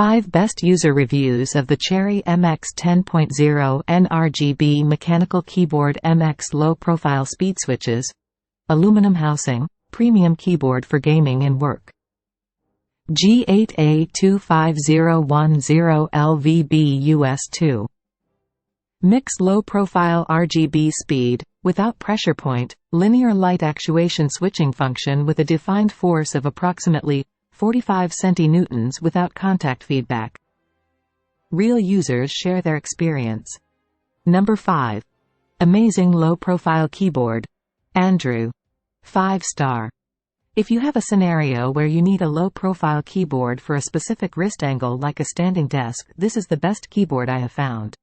5 Best User Reviews of the Cherry MX 10.0 nRGB Mechanical Keyboard. MX Low Profile Speed Switches. Aluminum housing. Premium keyboard for gaming and work. G8A25010 LVB US2. Mix Low Profile RGB Speed, without pressure point, linear light actuation switching function with a defined force of approximately 45 cm without contact feedback. Real users share their experience. Number 5. Amazing Low Profile Keyboard. Andrew. 5-star. If you have a scenario where you need a low-profile keyboard for a specific wrist angle like a standing desk, this is the best keyboard I have found.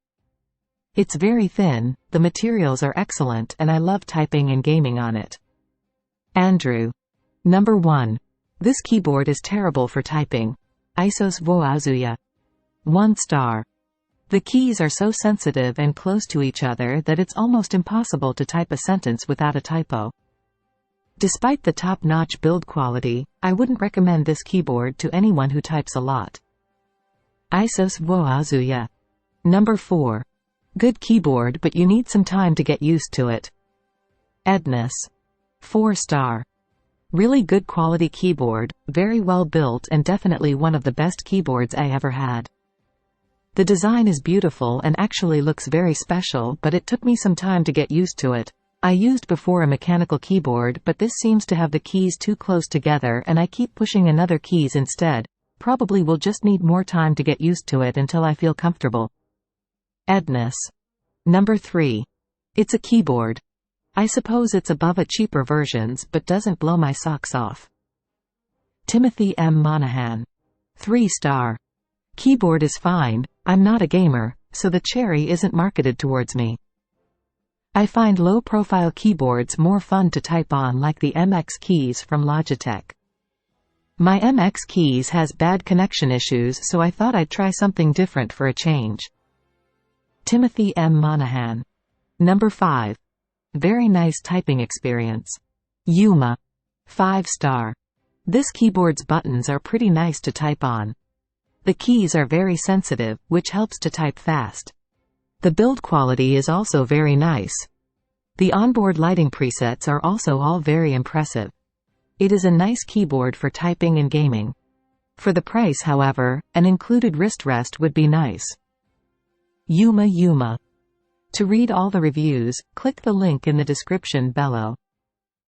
It's very thin, the materials are excellent, and I love typing and gaming on it. Andrew. Number 1. This keyboard is terrible for typing. Isos Voazuya. 1 star. The keys are so sensitive and close to each other that it's almost impossible to type a sentence without a typo. Despite the top-notch build quality, I wouldn't recommend this keyboard to anyone who types a lot. Isos Voazuya. Number 4. Good keyboard, but you need some time to get used to it. Edness. 4 star. Really good quality keyboard, very well built, and definitely one of the best keyboards I ever had. The design is beautiful and actually looks very special, but it took me some time to get used to it. I used before a mechanical keyboard, but this seems to have the keys too close together and I keep pushing another keys instead. Probably will just need more time to get used to it until I feel comfortable. Edness. Number 3. It's a keyboard. I suppose it's above a cheaper versions, but doesn't blow my socks off. Timothy M. Monahan. 3 star. Keyboard is fine, I'm not a gamer, so the Cherry isn't marketed towards me. I find low-profile keyboards more fun to type on, like the MX keys from Logitech. My MX keys has bad connection issues, so I thought I'd try something different for a change. Timothy M. Monahan. Number 5. Very nice typing experience. Yuma. 5 star. This keyboard's buttons are pretty nice to type on. The keys are very sensitive, which helps to type fast. The build quality is also very nice. The onboard lighting presets are also all very impressive. It is a nice keyboard for typing and gaming. For the price, however, an included wrist rest would be nice. Yuma. To read all the reviews, click the link in the description below.